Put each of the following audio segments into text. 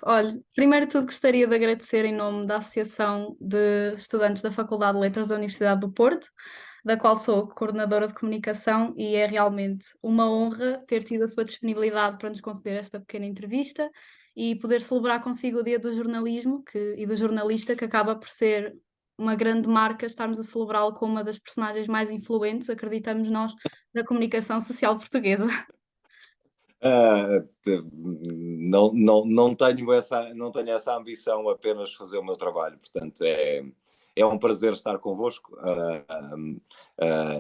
Olha, primeiro de tudo gostaria de agradecer em nome da Associação de Estudantes da Faculdade de Letras da Universidade do Porto, da qual sou coordenadora de comunicação, e é realmente uma honra ter tido a sua disponibilidade para nos conceder esta pequena entrevista e poder celebrar consigo o Dia do Jornalismo e do jornalista, que acaba por ser uma grande marca estarmos a celebrá-lo com uma das personagens mais influentes, acreditamos nós, da comunicação social portuguesa. Não tenho essa ambição, apenas fazer o meu trabalho. Portanto, é um prazer estar convosco,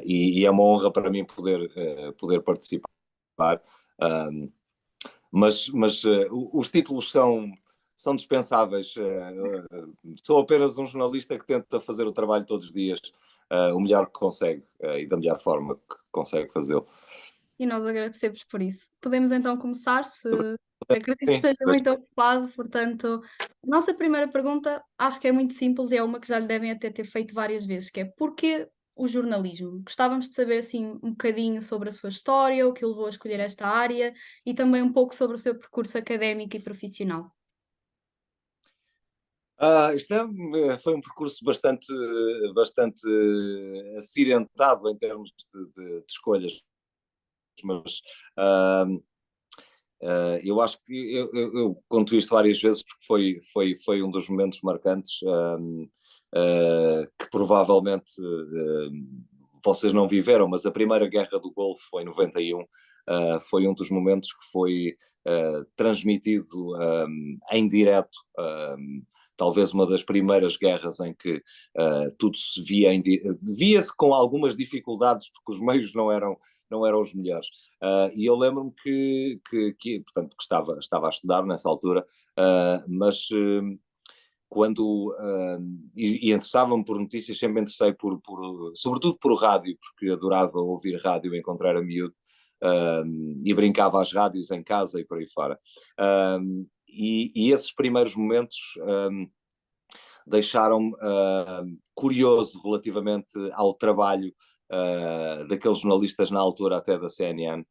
e é uma honra para mim poder participar. Os títulos são dispensáveis. Sou apenas um jornalista que tenta fazer o trabalho todos os dias, o melhor que consegue, e da melhor forma que consegue fazê-lo. E nós agradecemos por isso. Podemos então começar, se acredito que Sim. esteja muito ocupado, portanto, a nossa primeira pergunta acho que é muito simples e é uma que já lhe devem até ter feito várias vezes, que é: porquê o jornalismo? Gostávamos de saber assim um bocadinho sobre a sua história, o que o levou a escolher esta área e também um pouco sobre o seu percurso académico e profissional. Foi um percurso bastante acidentado em termos de escolhas, mas ah, eu acho que eu conto isto várias vezes porque foi um dos momentos marcantes, que provavelmente vocês não viveram, mas a primeira guerra do Golfo foi em 91. Foi um dos momentos que foi transmitido em direto, talvez uma das primeiras guerras em que tudo se via via-se com algumas dificuldades porque os meios não eram os melhores. E eu lembro-me portanto, que estava a estudar nessa altura, mas quando e interessava-me por notícias, sempre me interessei sobretudo por rádio, porque adorava ouvir rádio, encontrar a miúdo, e brincava às rádios em casa e por aí fora. E esses primeiros momentos deixaram-me curioso relativamente ao trabalho daqueles jornalistas na altura até da CNN,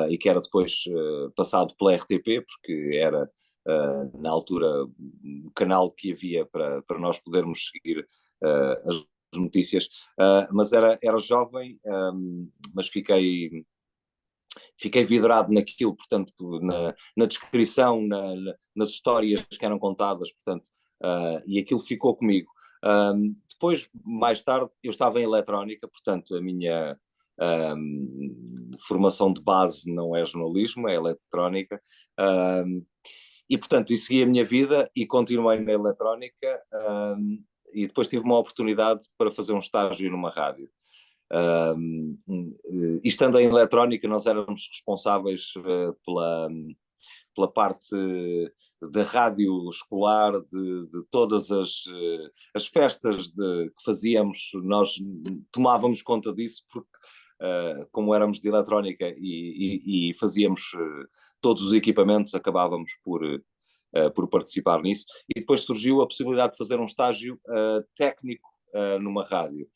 e que era depois passado pela RTP, porque era na altura o canal que havia para nós podermos seguir as notícias. Mas era jovem, mas fiquei vidrado naquilo, portanto, na descrição, nas histórias que eram contadas, portanto, e aquilo ficou comigo. Depois, mais tarde, eu estava em eletrónica, portanto, a minha formação de base não é jornalismo, é eletrónica, e portanto, e segui a minha vida e continuei na eletrónica, e depois tive uma oportunidade para fazer um estágio numa rádio. E estando em eletrónica, nós éramos responsáveis pela parte da rádio escolar, de todas as festas que fazíamos. Nós tomávamos conta disso porque, como éramos de eletrónica e fazíamos todos os equipamentos, acabávamos por participar nisso. E depois surgiu a possibilidade de fazer um estágio técnico numa rádio.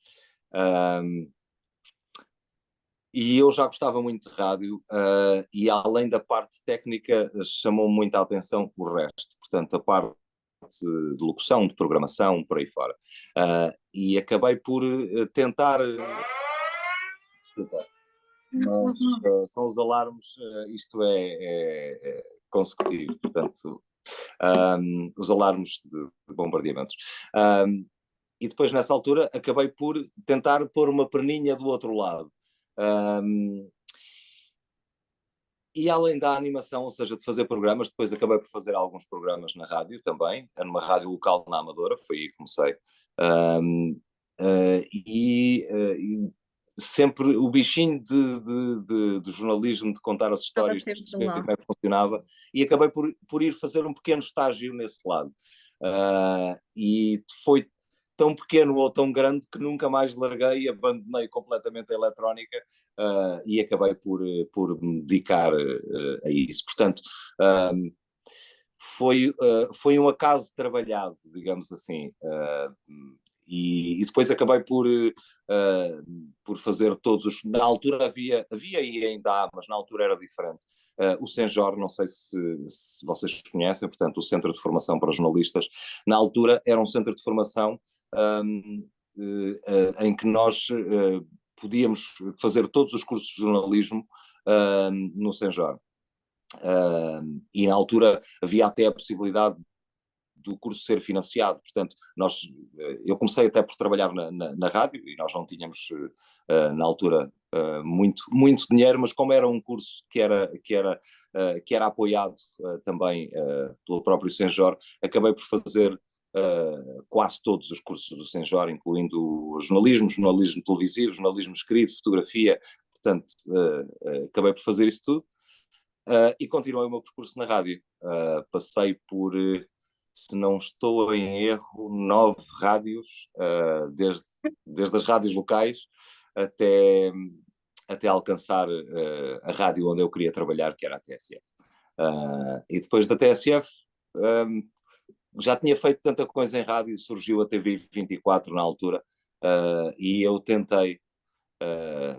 E eu já gostava muito de rádio, e além da parte técnica, chamou muito a atenção o resto, portanto, a parte de locução, de programação, por aí fora. E acabei por tentar. Desculpa, mas são os alarmes, isto é consecutivo, portanto, os alarmes de bombardeamentos. E depois, nessa altura, acabei por tentar pôr uma perninha do outro lado. E além da animação, ou seja, de fazer programas, depois acabei por fazer alguns programas na rádio também, numa rádio local na Amadora, foi aí que comecei. E sempre o bichinho de jornalismo, de contar as Estava histórias, de sempre perceber lá. como é que funcionava, e acabei por ir fazer um pequeno estágio nesse lado. E foi tão pequeno ou tão grande que nunca mais larguei, abandonei completamente a eletrónica, e acabei por me dedicar a isso. Portanto, foi um acaso trabalhado, digamos assim. E depois acabei por fazer todos os. Na altura havia e ainda há, mas na altura era diferente. o Senjor, não sei se vocês conhecem, portanto, o Centro de Formação para Jornalistas, na altura era um centro de formação em que nós podíamos fazer todos os cursos de jornalismo no Senjor. E na altura havia até a possibilidade do curso ser financiado, portanto, eu comecei até por trabalhar na rádio, e nós não tínhamos, na altura, muito dinheiro, mas como era um curso que era apoiado também pelo próprio Senjor, acabei por fazer quase todos os cursos do Senjor, incluindo jornalismo televisivo, jornalismo escrito, fotografia, portanto, acabei por fazer isso tudo, e continuei o meu percurso na rádio. Passei por, se não estou em erro, 9 rádios, desde as rádios locais até alcançar a rádio onde eu queria trabalhar, que era a TSF. E depois da TSF, já tinha feito tanta coisa em rádio, surgiu a TV 24 na altura, e eu tentei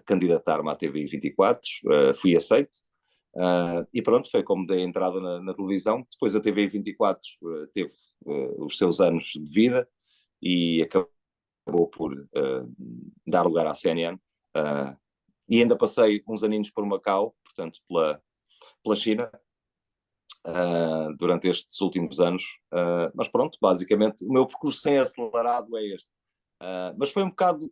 candidatar-me à TV 24, fui aceito, e pronto, foi como dei entrada na televisão. Depois a TV 24 teve os seus anos de vida e acabou por dar lugar à CNN, e ainda passei uns aninhos por Macau, portanto pela China, durante estes últimos anos, mas pronto, basicamente o meu percurso sem acelerado é este. Mas foi um bocado,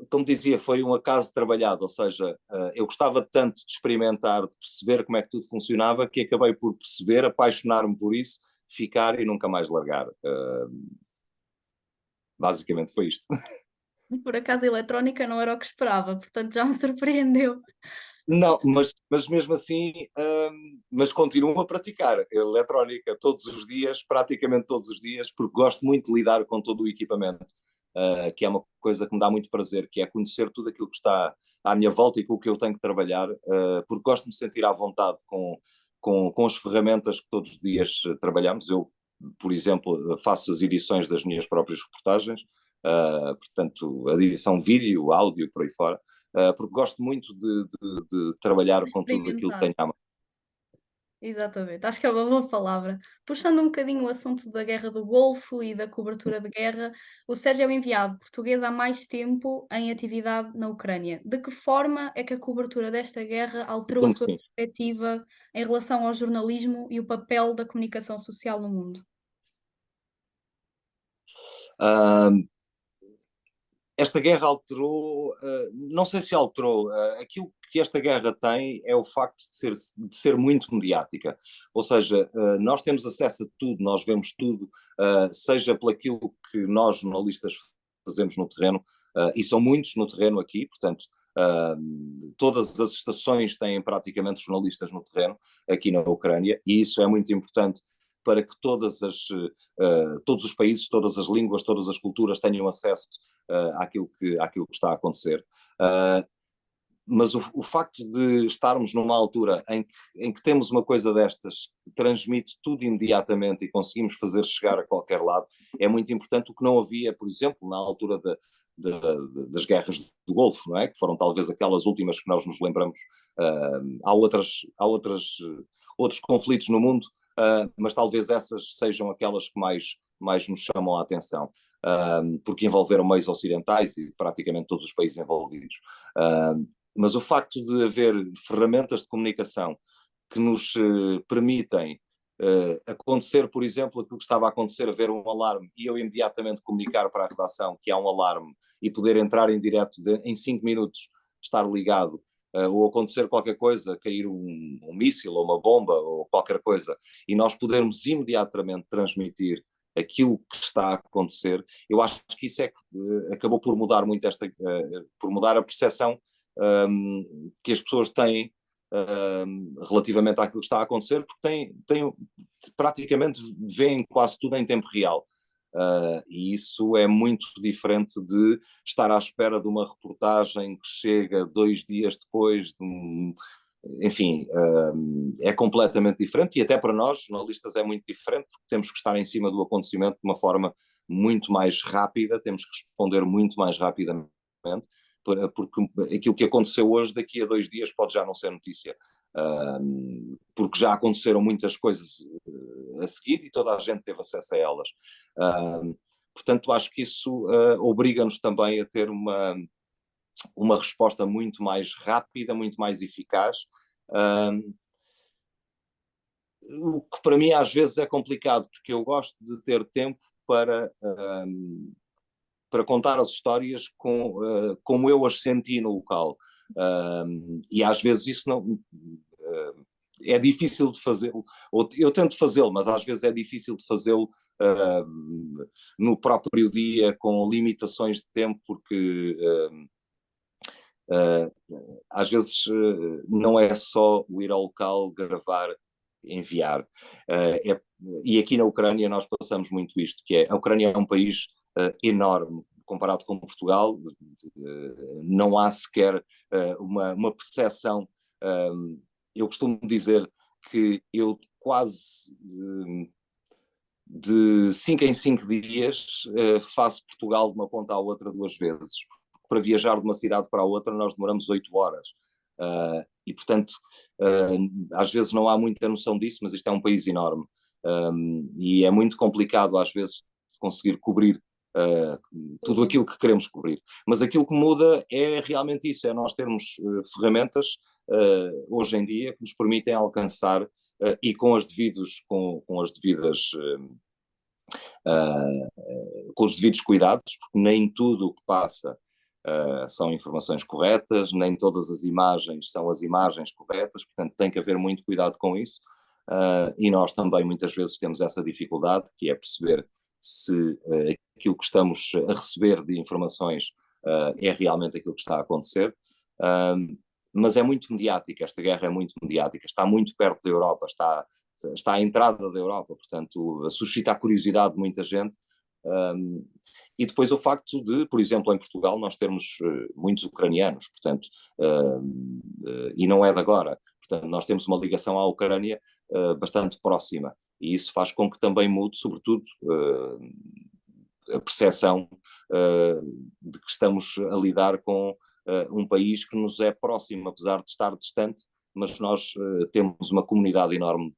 como dizia, foi um acaso trabalhado, ou seja, eu gostava tanto de experimentar, de perceber como é que tudo funcionava, que acabei por perceber, apaixonar-me por isso, ficar e nunca mais largar. Basicamente foi isto. Por acaso a eletrónica não era o que esperava, portanto já me surpreendeu. Não, mas mesmo assim, mas continuo a praticar eletrónica todos os dias, praticamente todos os dias, porque gosto muito de lidar com todo o equipamento, que é uma coisa que me dá muito prazer, que é conhecer tudo aquilo que está à minha volta e com o que eu tenho que trabalhar, porque gosto de me sentir à vontade com as ferramentas que todos os dias trabalhamos. Eu, por exemplo, faço as edições das minhas próprias reportagens, portanto, a edição vídeo, áudio, por aí fora, porque gosto muito de trabalhar com tudo aquilo que Experimentar. tenho à mão. Exatamente, acho que é uma boa palavra. Puxando um bocadinho o assunto da Guerra do Golfo e da cobertura de guerra, o Sérgio é o enviado português há mais tempo em atividade na Ucrânia. De que forma é que a cobertura desta guerra alterou a Presumo que sua sim. perspectiva em relação ao jornalismo e o papel da comunicação social no mundo? Ah, esta guerra alterou, não sei se alterou, aquilo que esta guerra tem é o facto de ser muito mediática, ou seja, nós temos acesso a tudo, nós vemos tudo, seja pelo aquilo que nós jornalistas fazemos no terreno, e são muitos no terreno aqui, portanto, todas as estações têm praticamente jornalistas no terreno, aqui na Ucrânia, e isso é muito importante para que todos os países, todas as línguas, todas as culturas tenham acesso àquilo que está a acontecer. Mas o facto de estarmos numa altura em que temos uma coisa destas, que transmite tudo imediatamente e conseguimos fazer chegar a qualquer lado, é muito importante, o que não havia, por exemplo, na altura das guerras do Golfo, não é? Que foram talvez aquelas últimas que nós nos lembramos. Há outros conflitos no mundo, mas talvez essas sejam aquelas que mais nos chamam a atenção, porque envolveram meios ocidentais e praticamente todos os países envolvidos. Mas o facto de haver ferramentas de comunicação que nos permitem acontecer, por exemplo, aquilo que estava a acontecer, haver um alarme e eu imediatamente comunicar para a redação que há um alarme e poder entrar em direto em 5 minutos, estar ligado, ou acontecer qualquer coisa, cair um míssil ou uma bomba ou qualquer coisa, e nós podermos imediatamente transmitir aquilo que está a acontecer, eu acho que isso é que acabou por mudar muito por mudar a percepção que as pessoas têm relativamente àquilo que está a acontecer, porque praticamente veem quase tudo em tempo real. E isso é muito diferente de estar à espera de uma reportagem que chega 2 dias depois enfim, é completamente diferente, e até para nós, jornalistas, é muito diferente, porque temos que estar em cima do acontecimento de uma forma muito mais rápida, temos que responder muito mais rapidamente, porque aquilo que aconteceu hoje, daqui a 2 dias, pode já não ser notícia. Porque já aconteceram muitas coisas a seguir e toda a gente teve acesso a elas. Portanto, acho que isso obriga-nos também a ter uma resposta muito mais rápida, muito mais eficaz, o que para mim às vezes é complicado, porque eu gosto de ter tempo para contar as histórias como eu as senti no local. E às vezes isso não... é difícil de fazê-lo, eu tento fazê-lo, mas às vezes é difícil de fazê-lo no próprio dia, com limitações de tempo, porque às vezes não é só o ir ao local, gravar, enviar. E aqui na Ucrânia nós passamos muito isto, que é, a Ucrânia é um país enorme, comparado com Portugal, não há sequer uma percepção. Eu costumo dizer que eu quase de 5 em 5 dias faço Portugal de uma ponta à outra 2 vezes. Para viajar de uma cidade para a outra nós demoramos 8 horas. E portanto, às vezes não há muita noção disso, mas isto é um país enorme. E é muito complicado às vezes conseguir cobrir tudo aquilo que queremos cobrir. Mas aquilo que muda é realmente isso, é nós termos ferramentas hoje em dia que nos permitem alcançar e com as devidas com os devidos cuidados, porque nem tudo o que passa são informações corretas, nem todas as imagens são as imagens corretas, portanto tem que haver muito cuidado com isso, e nós também muitas vezes temos essa dificuldade, que é perceber se aquilo que estamos a receber de informações é realmente aquilo que está a acontecer. Mas é muito mediática, esta guerra é muito mediática, está muito perto da Europa, está à entrada da Europa, portanto suscita a curiosidade de muita gente. E depois o facto de, por exemplo, em Portugal nós termos muitos ucranianos, portanto, e não é de agora, portanto nós temos uma ligação à Ucrânia bastante próxima, e isso faz com que também mude, sobretudo, a percepção de que estamos a lidar com um país que nos é próximo, apesar de estar distante, mas nós temos uma comunidade enorme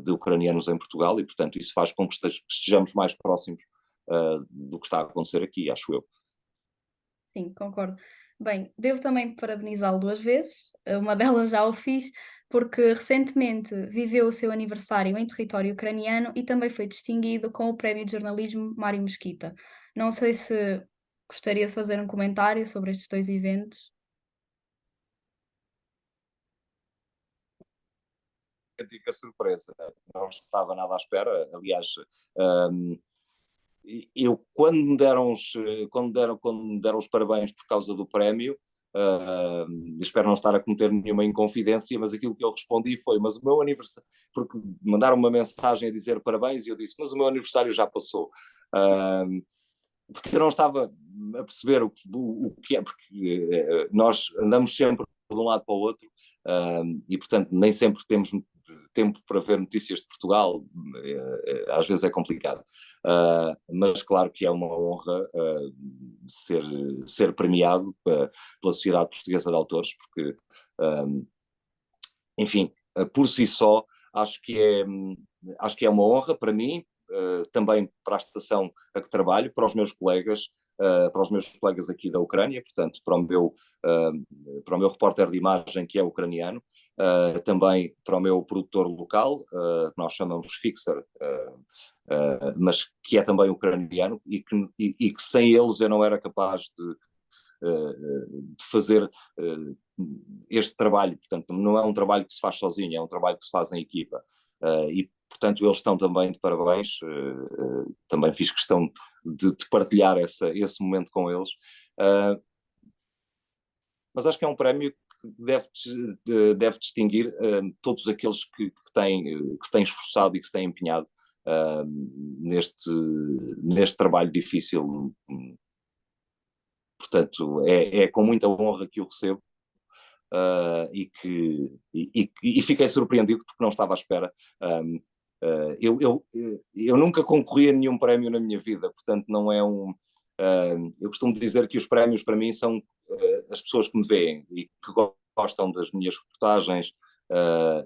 de ucranianos em Portugal e, portanto, isso faz com que estejamos mais próximos do que está a acontecer aqui, acho eu. Sim, concordo. Bem, devo também parabenizá-lo 2 vezes, uma delas já o fiz, porque recentemente viveu o seu aniversário em território ucraniano e também foi distinguido com o Prémio de Jornalismo Mário Mesquita. Não sei se gostaria de fazer um comentário sobre estes 2 eventos. Diga surpresa, não estava nada à espera, aliás, eu quando me deram os parabéns por causa do prémio, espero não estar a cometer nenhuma inconfidência, mas aquilo que eu respondi foi, mas o meu aniversário, porque mandaram uma mensagem a dizer parabéns e eu disse, mas o meu aniversário já passou, porque eu não estava a perceber o que é, porque nós andamos sempre de um lado para o outro, e portanto nem sempre temos tempo para ver notícias de Portugal, às vezes é complicado, mas claro que é uma honra ser premiado pela Sociedade Portuguesa de Autores, porque enfim, por si só acho que é uma honra para mim, também para a estação a que trabalho, para os meus colegas, aqui da Ucrânia, portanto para o meu repórter de imagem que é ucraniano, também para o meu produtor local, que nós chamamos Fixer, mas que é também ucraniano e que sem eles eu não era capaz de fazer este trabalho. Portanto, não é um trabalho que se faz sozinho, é um trabalho que se faz em equipa. E, portanto, eles estão também de parabéns. Também fiz questão de partilhar esse momento com eles. Mas acho que é um prémio que deve distinguir todos aqueles que se têm esforçado e que se têm empenhado neste trabalho difícil. Portanto, é com muita honra que o recebo e fiquei surpreendido porque não estava à espera. Eu nunca concorri a nenhum prémio na minha vida, portanto não é eu costumo dizer que os prémios para mim são as pessoas que me veem e que gostam das minhas reportagens,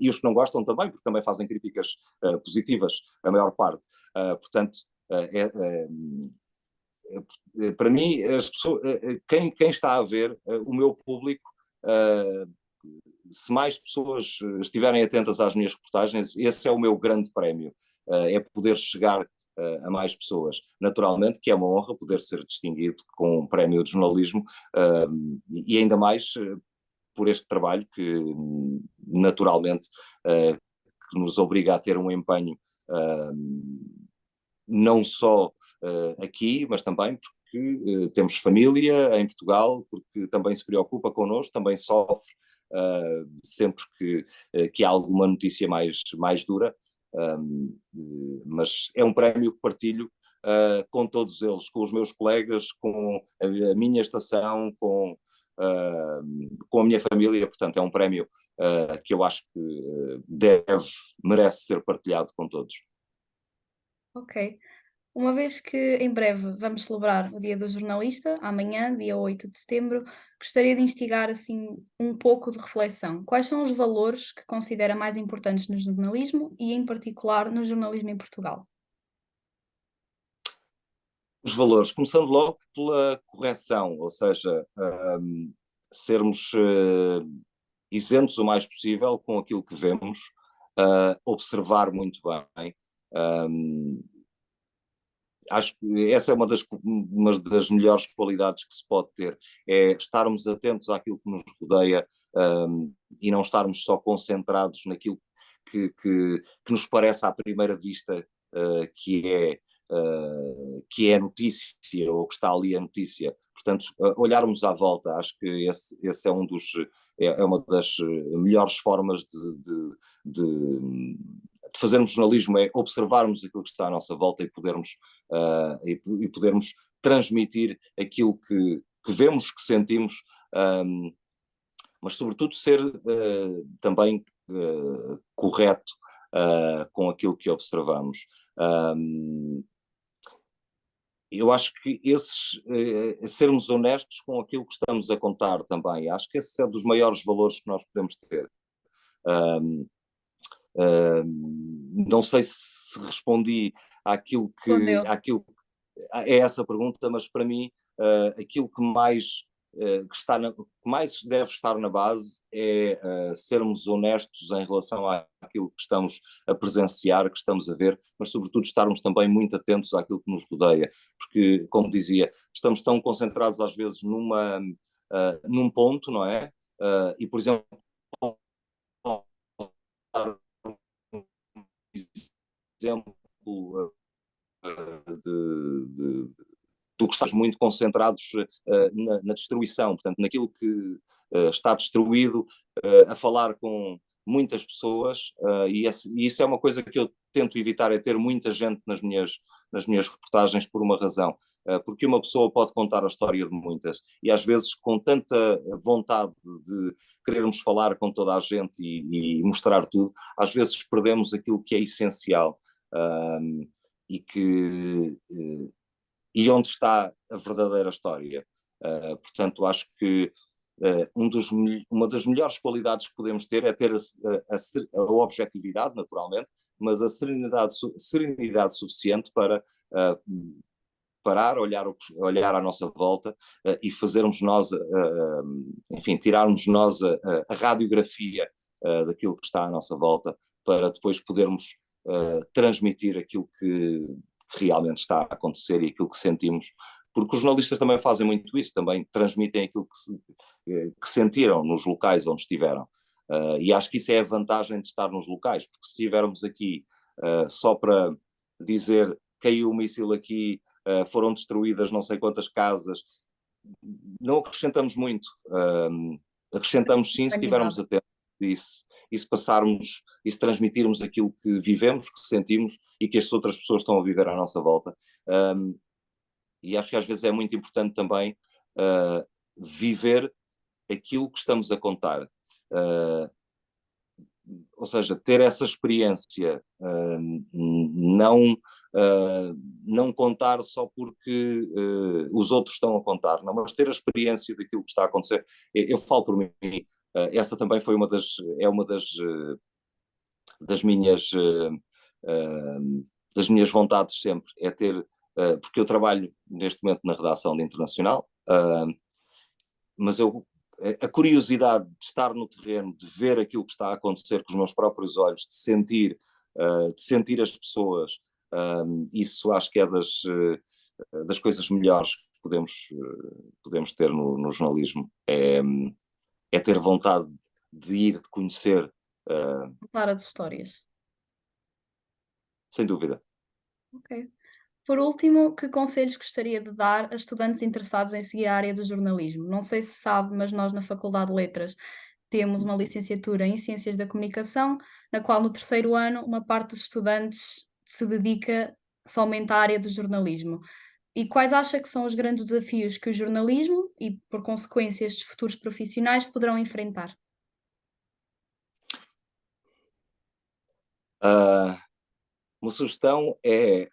e os que não gostam também, porque também fazem críticas positivas, a maior parte. Portanto, para mim, as pessoas, quem está a ver, o meu público, se mais pessoas estiverem atentas às minhas reportagens, esse é o meu grande prémio, é poder chegar a mais pessoas. Naturalmente que é uma honra poder ser distinguido com um prémio de jornalismo, e ainda mais por este trabalho que naturalmente que nos obriga a ter um empenho não só aqui, mas também porque temos família em Portugal, porque também se preocupa connosco, também sofre sempre que há alguma notícia mais dura, mas é um prémio que partilho com todos eles, com os meus colegas, com a minha estação, com a minha família. Portanto é um prémio que eu acho que merece ser partilhado com todos. Ok. Uma vez que em breve vamos celebrar o Dia do Jornalista, amanhã, dia 8 de setembro, gostaria de instigar assim um pouco de reflexão. Quais são os valores que considera mais importantes no jornalismo e, em particular, no jornalismo em Portugal? Os valores, começando logo pela correção, ou seja, sermos isentos o mais possível com aquilo que vemos, observar muito bem. Acho que essa é uma das melhores qualidades que se pode ter, é estarmos atentos àquilo que nos rodeia, e não estarmos só concentrados naquilo que nos parece à primeira vista que é notícia ou que está ali a notícia. Portanto, olharmos à volta, acho que esse é uma das melhores formas de fazermos jornalismo, é observarmos aquilo que está à nossa volta e podermos transmitir aquilo que vemos, que sentimos, mas sobretudo ser também correto com aquilo que observamos. Eu acho que sermos honestos com aquilo que estamos a contar também, acho que esse é um dos maiores valores que nós podemos ter. Não sei se respondi Respondeu. a essa pergunta, mas para mim aquilo que mais deve estar na base é sermos honestos em relação àquilo que estamos a presenciar, que estamos a ver, mas sobretudo estarmos também muito atentos àquilo que nos rodeia, porque, como dizia, estamos tão concentrados às vezes num ponto, não é? E, por exemplo, exemplo de, do que estamos muito concentrados na destruição, portanto, naquilo que está destruído, a falar com muitas pessoas, e isso é uma coisa que eu tento evitar, é ter muita gente nas minhas reportagens por uma razão, porque uma pessoa pode contar a história de muitas, e às vezes com tanta vontade de querermos falar com toda a gente e mostrar tudo, às vezes perdemos aquilo que é essencial, e que e onde está a verdadeira história. Portanto, acho que uma das melhores qualidades que podemos ter é ter a objetividade, naturalmente, mas a serenidade suficiente para parar, olhar à nossa volta e fazermos nós, enfim, tirarmos nós a radiografia daquilo que está à nossa volta, para depois podermos transmitir aquilo que realmente está a acontecer e aquilo que sentimos, porque os jornalistas também fazem muito isso, também transmitem aquilo que sentiram nos locais onde estiveram. E acho que isso é a vantagem de estar nos locais, porque se estivermos aqui só para dizer caiu um míssil aqui, foram destruídas não sei quantas casas, não acrescentamos muito. Acrescentamos sim se estivermos atentos e se passarmos e se transmitirmos aquilo que vivemos, que sentimos e que as outras pessoas estão a viver à nossa volta. E acho que às vezes é muito importante também viver aquilo que estamos a contar. ou seja, ter essa experiência, não, não contar só porque os outros estão a contar, não, mas ter a experiência daquilo que está a acontecer. Eu falo por mim, essa também foi é uma das minhas, das minhas vontades sempre, é ter, porque eu trabalho neste momento na redação de Internacional, mas a curiosidade de estar no terreno, de ver aquilo que está a acontecer com os meus próprios olhos, de sentir as pessoas, isso acho que é das coisas melhores que podemos ter no jornalismo. É ter vontade de ir, de conhecer, Contar as histórias. sem dúvida. Ok. Por último, que conselhos gostaria de dar a estudantes interessados em seguir a área do jornalismo? Não sei se sabe, mas nós na Faculdade de Letras temos uma licenciatura em Ciências da Comunicação, na qual no terceiro ano uma parte dos estudantes se dedica somente à área do jornalismo. E quais acha que são os grandes desafios que o jornalismo e, por consequência, estes futuros profissionais poderão enfrentar? Uma sugestão é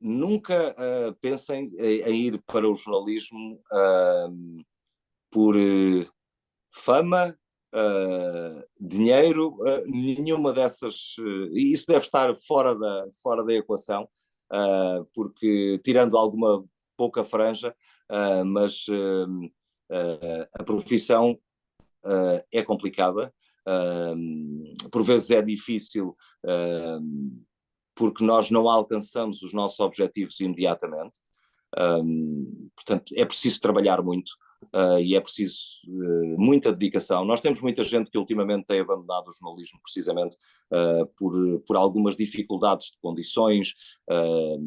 nunca pensem em ir para o jornalismo por fama, dinheiro, nenhuma dessas. E isso deve estar fora da equação, porque tirando alguma pouca franja, mas a profissão é complicada, por vezes é difícil, porque nós não alcançamos os nossos objetivos imediatamente. Portanto, é preciso trabalhar muito, e é preciso muita dedicação. Nós temos muita gente que ultimamente tem abandonado o jornalismo precisamente por algumas dificuldades de condições,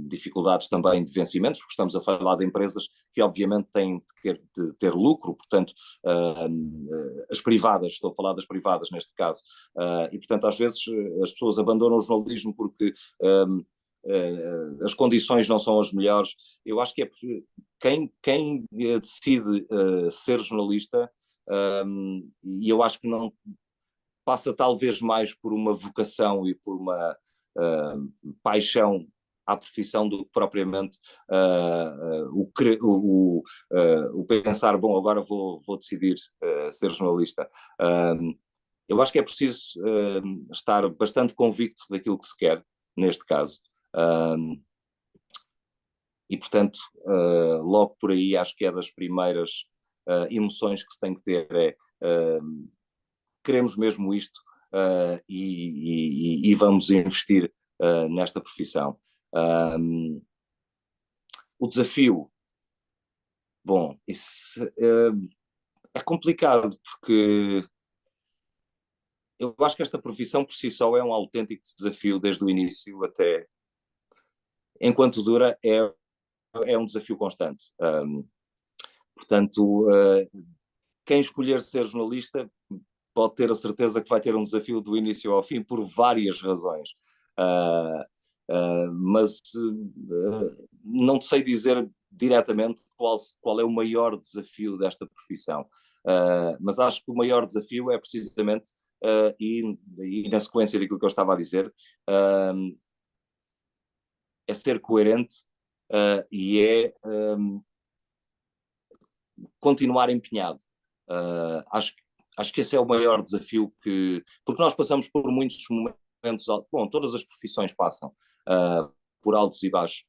dificuldades também de vencimentos, porque estamos a falar de empresas que obviamente têm de ter lucro, portanto, as privadas, estou a falar das privadas neste caso, e portanto às vezes as pessoas abandonam o jornalismo porque as condições não são as melhores. Eu acho que é quem decide ser jornalista, e eu acho que não passa talvez mais por uma vocação e por uma paixão à profissão do que propriamente o pensar, bom, agora vou decidir ser jornalista. Eu acho que é preciso estar bastante convicto daquilo que se quer, neste caso. E, portanto, logo por aí acho que é das primeiras emoções que se tem que ter, queremos mesmo isto, e vamos investir nesta profissão. O desafio, bom, isso é complicado, porque eu acho que esta profissão por si só é um autêntico desafio desde o início até enquanto dura, é um desafio constante. Portanto, quem escolher ser jornalista pode ter a certeza que vai ter um desafio do início ao fim por várias razões. Mas não sei dizer diretamente qual é o maior desafio desta profissão. Mas acho que o maior desafio é precisamente, e na sequência daquilo que eu estava a dizer, é ser coerente, e é continuar empenhado. Acho que esse é o maior desafio porque nós passamos por muitos momentos, bom, todas as profissões passam por altos e baixos,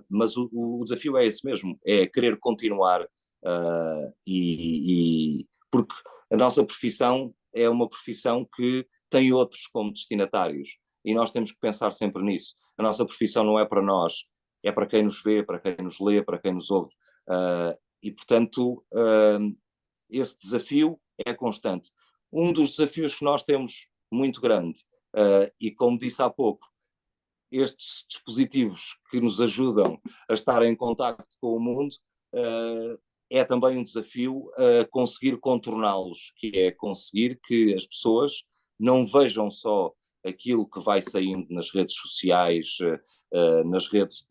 mas o desafio é esse mesmo, é querer continuar, porque a nossa profissão é uma profissão que tem outros como destinatários, e nós temos que pensar sempre nisso. A nossa profissão não é para nós, é para quem nos vê, para quem nos lê, para quem nos ouve, e portanto esse desafio é constante. Um dos desafios que nós temos muito grande, e como disse há pouco, estes dispositivos que nos ajudam a estar em contacto com o mundo, é também um desafio conseguir contorná-los, que é conseguir que as pessoas não vejam só aquilo que vai saindo nas redes sociais, nas redes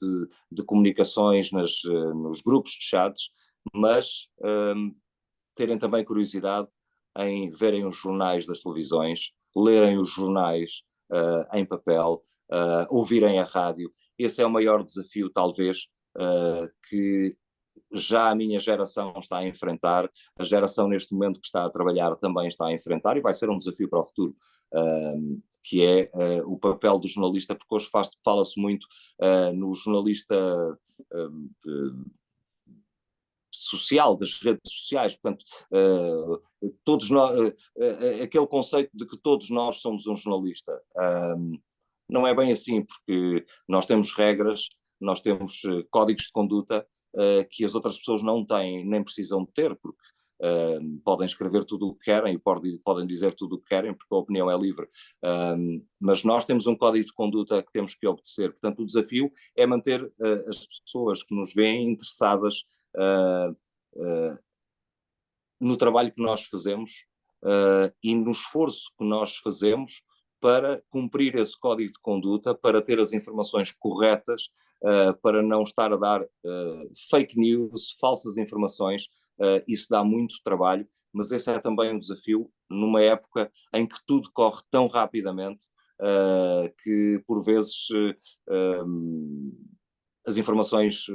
de comunicações, nos grupos de chats, mas terem também curiosidade em verem os jornais das televisões, lerem os jornais em papel, ouvirem a rádio. Esse é o maior desafio, talvez, que já a minha geração está a enfrentar, a geração neste momento que está a trabalhar também está a enfrentar, e vai ser um desafio para o futuro, que é o papel do jornalista, porque hoje fala-se muito no jornalista social, das redes sociais, portanto, todos nós, aquele conceito de que todos nós somos um jornalista. Não é bem assim, porque nós temos regras, nós temos códigos de conduta que as outras pessoas não têm, nem precisam de ter, porque podem escrever tudo o que querem e podem dizer tudo o que querem, porque a opinião é livre. Mas nós temos um código de conduta que temos que obedecer. Portanto, o desafio é manter as pessoas que nos veem interessadas no trabalho que nós fazemos e no esforço que nós fazemos para cumprir esse código de conduta, para ter as informações corretas, para não estar a dar fake news, falsas informações. Isso dá muito trabalho, mas esse é também um desafio numa época em que tudo corre tão rapidamente que por vezes as informações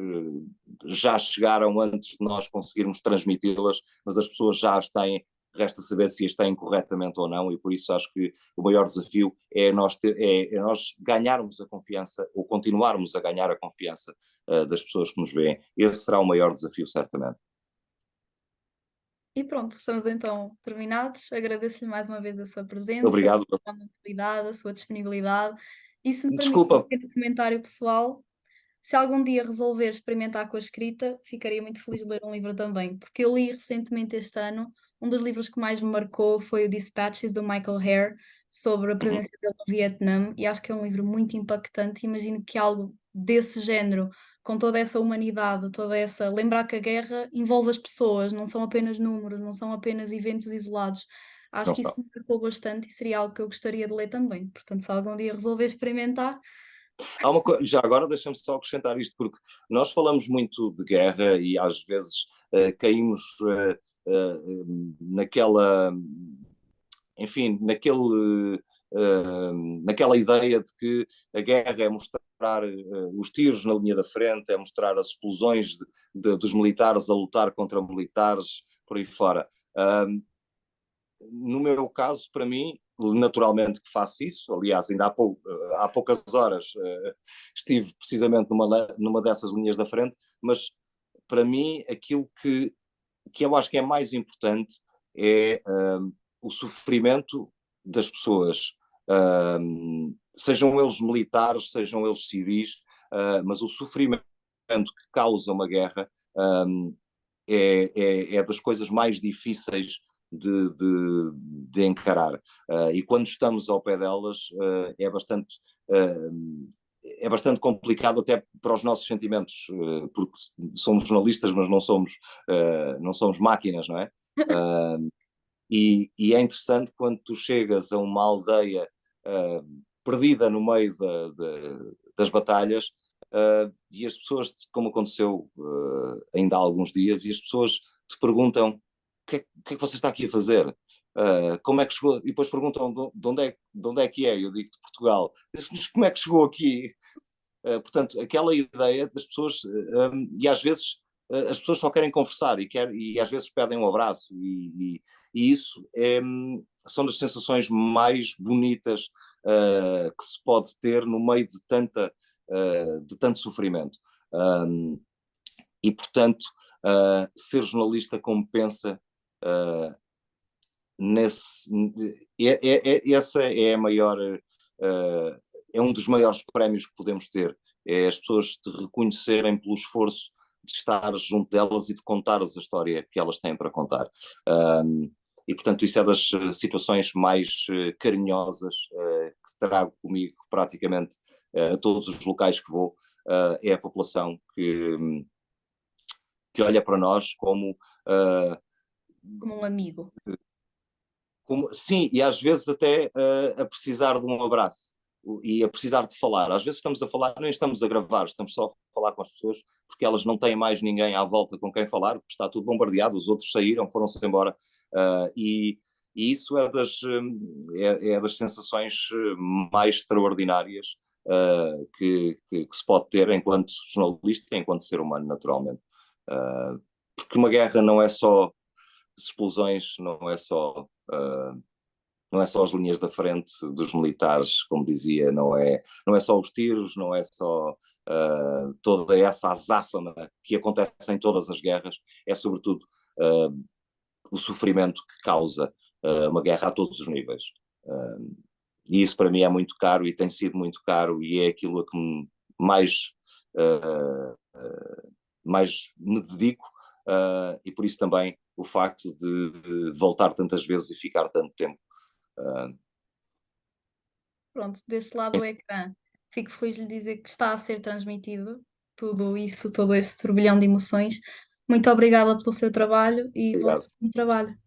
já chegaram antes de nós conseguirmos transmiti-las, mas as pessoas já as têm, resta saber se as têm corretamente ou não, e por isso acho que o maior desafio é nós ganharmos a confiança, ou continuarmos a ganhar a confiança das pessoas que nos veem. Esse será o maior desafio, certamente. E pronto, estamos então terminados. Agradeço-lhe mais uma vez a sua presença, Obrigado. a sua amabilidade, a sua disponibilidade. E se me permite um Desculpa. pequeno comentário pessoal, se algum dia resolver experimentar com a escrita, ficaria muito feliz de ler um livro também, porque eu li recentemente este ano, um dos livros que mais me marcou foi o Dispatches, do Michael Hare, sobre a presença dele no Vietnã, e acho que é um livro muito impactante. Imagino que algo desse género, com toda essa humanidade, toda essa... Lembrar que a guerra envolve as pessoas, não são apenas números, não são apenas eventos isolados. Acho Não que isso está. me marcou bastante e seria algo que eu gostaria de ler também. Portanto, se algum dia resolver experimentar... Já agora deixa-me só acrescentar isto, porque nós falamos muito de guerra e às vezes caímos naquela, enfim, naquela ideia de que a guerra é mostrar os tiros na linha da frente, é mostrar as explosões dos militares a lutar contra militares, por aí fora. No meu caso, para mim, naturalmente que faço isso. Aliás, ainda há poucas horas estive precisamente numa dessas linhas da frente, mas para mim aquilo que eu acho que é mais importante é o sofrimento das pessoas, sejam eles militares, sejam eles civis, mas o sofrimento que causa uma guerra é das coisas mais difíceis de encarar. E quando estamos ao pé delas, é bastante complicado até para os nossos sentimentos, porque somos jornalistas, mas não somos máquinas, não é? E é interessante quando tu chegas a uma aldeia perdida no meio das batalhas, e as pessoas, como aconteceu ainda há alguns dias, e as pessoas te perguntam: o que é que você está aqui a fazer? Como é que chegou? E depois perguntam de onde é que é? Eu digo de Portugal. Mas como é que chegou aqui? Portanto, aquela ideia das pessoas, e às vezes as pessoas só querem conversar e às vezes pedem um abraço, e isso são das sensações mais bonitas que se pode ter no meio de tanto sofrimento. E, portanto, ser jornalista compensa essa é a maior, é um dos maiores prémios que podemos ter, é as pessoas te reconhecerem pelo esforço de estar junto delas e de contares a história que elas têm para contar. E, portanto, isso é das situações mais carinhosas que trago comigo praticamente a todos os locais que vou. É a população que olha para nós como Como um amigo. sim, e às vezes até a precisar de um abraço e a precisar de falar. Às vezes estamos a falar, nem estamos a gravar, estamos só a falar com as pessoas porque elas não têm mais ninguém à volta com quem falar, porque está tudo bombardeado, os outros saíram, foram-se embora. E E isso é das sensações mais extraordinárias que se pode ter enquanto jornalista e enquanto ser humano, naturalmente. Porque uma guerra não é só explosões, não é só as linhas da frente dos militares, como dizia, não é só os tiros, não é só toda essa azáfama que acontece em todas as guerras, é sobretudo o sofrimento que causa uma guerra a todos os níveis. E isso para mim é muito caro e tem sido muito caro e é aquilo a que mais, mais me dedico e por isso também o facto de voltar tantas vezes e ficar tanto tempo. Pronto, deste lado do ecrã, fico feliz de lhe dizer que está a ser transmitido tudo isso, todo esse turbilhão de emoções. Muito obrigada pelo seu trabalho e Obrigado. votos de bom trabalho.